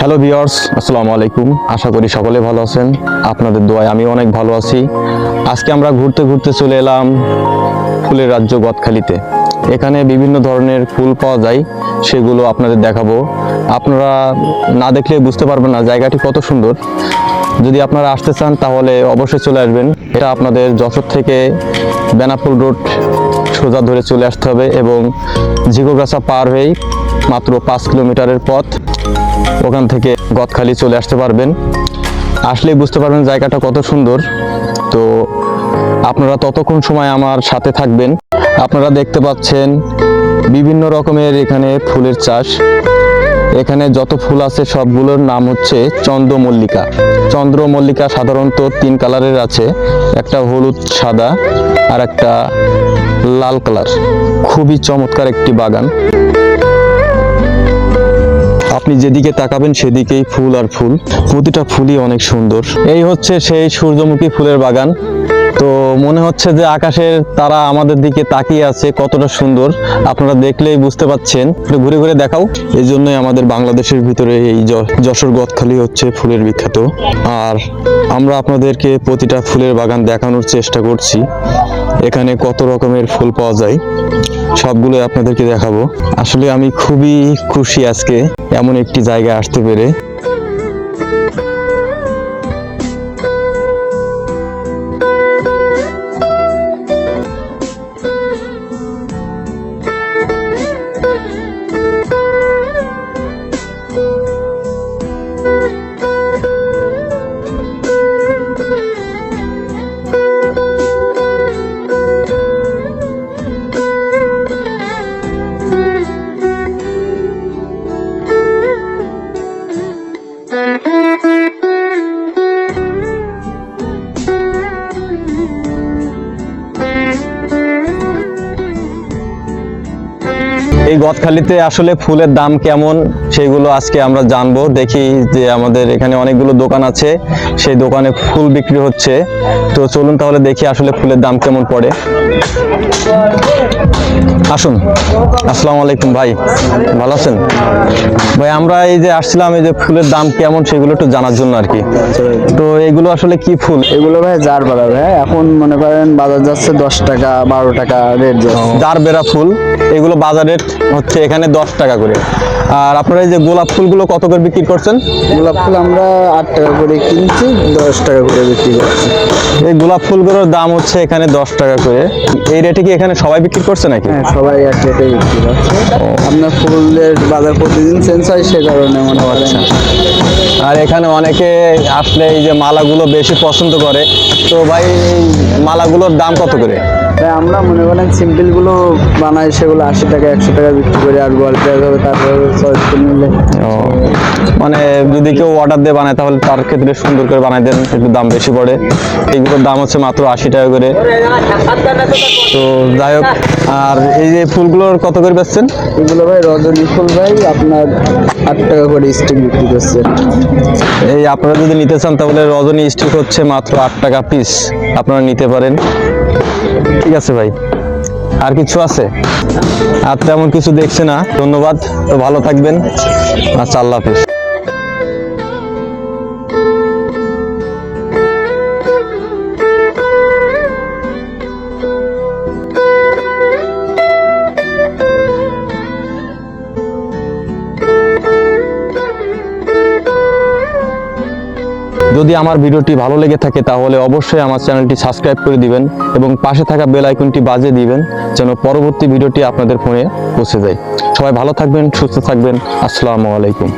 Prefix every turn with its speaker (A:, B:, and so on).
A: Hello viewers, আসসালামু আলাইকুম। আশা করি সকলে ভালো আছেন। আপনাদের দোয়ায় আমি অনেক ভালো আছি। আজকে আমরা ঘুরতে ঘুরতে চলে এলাম ফুলের রাজ্য গদখালিতে। এখানে বিভিন্ন ধরনের ফুল পাওয়া যায়, সেগুলো আপনাদের দেখাবো। আপনারা না দেখলে বুঝতে পারবেন না জায়গাটি কত সুন্দর। যদি আপনারা আসতে চান তাহলে অবশ্যই চলে আসবেন। এটা আপনাদের যশোর থেকে বেনাপোল রোড সোজা ধরে চলে আসতে হবে এবং ঝিকোগাছা পার হয়েই মাত্র 5 কিলোমিটারের পথ। ওখান থেকে গদখালি চলে আসতে পারবেন। আসলেই বুঝতে পারবেন জায়গাটা কত সুন্দর। তো আপনারা ততক্ষণ সময় আমার সাথে থাকবেন। আপনারা দেখতে পাচ্ছেন বিভিন্ন রকমের এখানে ফুলের চাষ। এখানে যত ফুল আছে সবগুলোর নাম হচ্ছে চন্দ্রমল্লিকা। চন্দ্রমল্লিকা সাধারণত 3 কালারের আছে, একটা হলুদ সাদা আর একটা লাল কালার। খুবই চমৎকার একটি বাগান। আপনি যেদিকে তাকাবেন সেদিকেই ফুল আর ফুল, প্রতিটা ফুলই অনেক সুন্দর। এই হচ্ছে সেই সূর্যমুখী ফুলের বাগান। তো মনে হচ্ছে যে আকাশের তারা আমাদের দিকে তাকিয়ে আছে, কতটা সুন্দর আপনারা দেখলেই বুঝতে পাচ্ছেন। ঘুরে ঘুরে দেখাও। এই জন্যই আমাদের বাংলাদেশের ভিতরে এই যশোর গদখালি হচ্ছে ফুলের বিখ্যাত। আর আমরা আপনাদেরকে প্রতিটা ফুলের বাগান দেখানোর চেষ্টা করছি। এখানে কত রকমের ফুল পাওয়া যায় সবগুলো আপনাদেরকে দেখাবো। আসলে আমি খুবই খুশি আজকে এমন একটি জায়গায় আসতে পেরে। এই গদখালিতে আসলে ফুলের দাম কেমন সেগুলো আজকে আমরা জানবো। দেখি যে আমাদের এখানে অনেকগুলো দোকান আছে, সেই দোকানে ফুল বিক্রি হচ্ছে। তো চলুন তাহলে দেখি আসলে ফুলের দাম কেমন পড়ে। আসুন। আসসালামু আলাইকুম ভাই, ভালো আছেন ভাই? আমরা এই যে আসছিলাম এই যে ফুলের দাম কেমন সেগুলো একটু জানার জন্য আর কি। তো এগুলো আসলে কি ফুল?
B: এগুলো ভাই জারবেরা ভাই, এখন মনে করেন বাজার যাচ্ছে 10 টাকা 12 টাকা রেট যাচ্ছে।
A: জারবেরা ফুল, এগুলো বাজার রেট হচ্ছে এখানে 10 টাকা করে। আর আপনারা এই যে গোলাপ ফুলগুলো কত করে বিক্রি করছেন?
B: গোলাপ ফুল আমরা 8 টাকা করে কিনছি, 10 টাকা করে বিক্রি করছি।
A: এই গোলাপ ফুলগুলোর দাম হচ্ছে এখানে 10 টাকা করে। এই রেটে কি এখানে সবাই বিক্রি করছে নাকি?
B: হ্যাঁ, সবাই এক রেটে বিক্রি করছে। আপনার ফুলের বাজার প্রতিদিন চেঞ্জ হয়, সে কারণে মনে করেন।
A: আর এখানে অনেকে আসলে এই যে মালাগুলো বেশি পছন্দ করে। তো ভাই এই মালাগুলোর দাম কত করে?
B: তাই আমরা মনে করেন সিম্পল গুলো বানাই, সেগুলো 80 টাকা 100 টাকা বিক্রি করি। আর গোয়ালিতে হবে তারপরে চয়েস নিলে।
A: মানে যদি কেউ অর্ডার দিয়ে বানায় তাহলে তার ক্ষেত্রে সুন্দর করে বানাই দেন, একটু দাম বেশি পড়ে। এইগুলোর দাম হচ্ছে মাত্র 80 টাকা করে। তো যাই হোক, আর এই যে ফুলগুলোর কত করে বেচছেন?
B: এগুলো ভাই রজনী ফুল ভাই আপনার 8 টাকা করে স্টিক বিক্রি করছে।
A: এই আপনারা যদি নিতে চান তাহলে রজনী স্টিক হচ্ছে মাত্র 8 টাকা পিস, আপনারা নিতে পারেন। ঠিক আছে ভাই, আর কিছু আছে? আর তেমন কিছু দেখছে না। ধন্যবাদ, তো ভালো থাকবেন। আচ্ছা, আল্লাহ হাফেজ। যদি আমার ভিডিওটি ভালো লেগে থাকে তাহলে অবশ্যই আমার চ্যানেলটি সাবস্ক্রাইব করে দিবেন এবং পাশে থাকা বেল আইকনটি বাজিয়ে দিবেন যেন পরবর্তী ভিডিওটি আপনাদের ফোনে পৌঁছে যায়। সবাই ভালো থাকবেন, সুস্থ থাকবেন। আসসালামু আলাইকুম।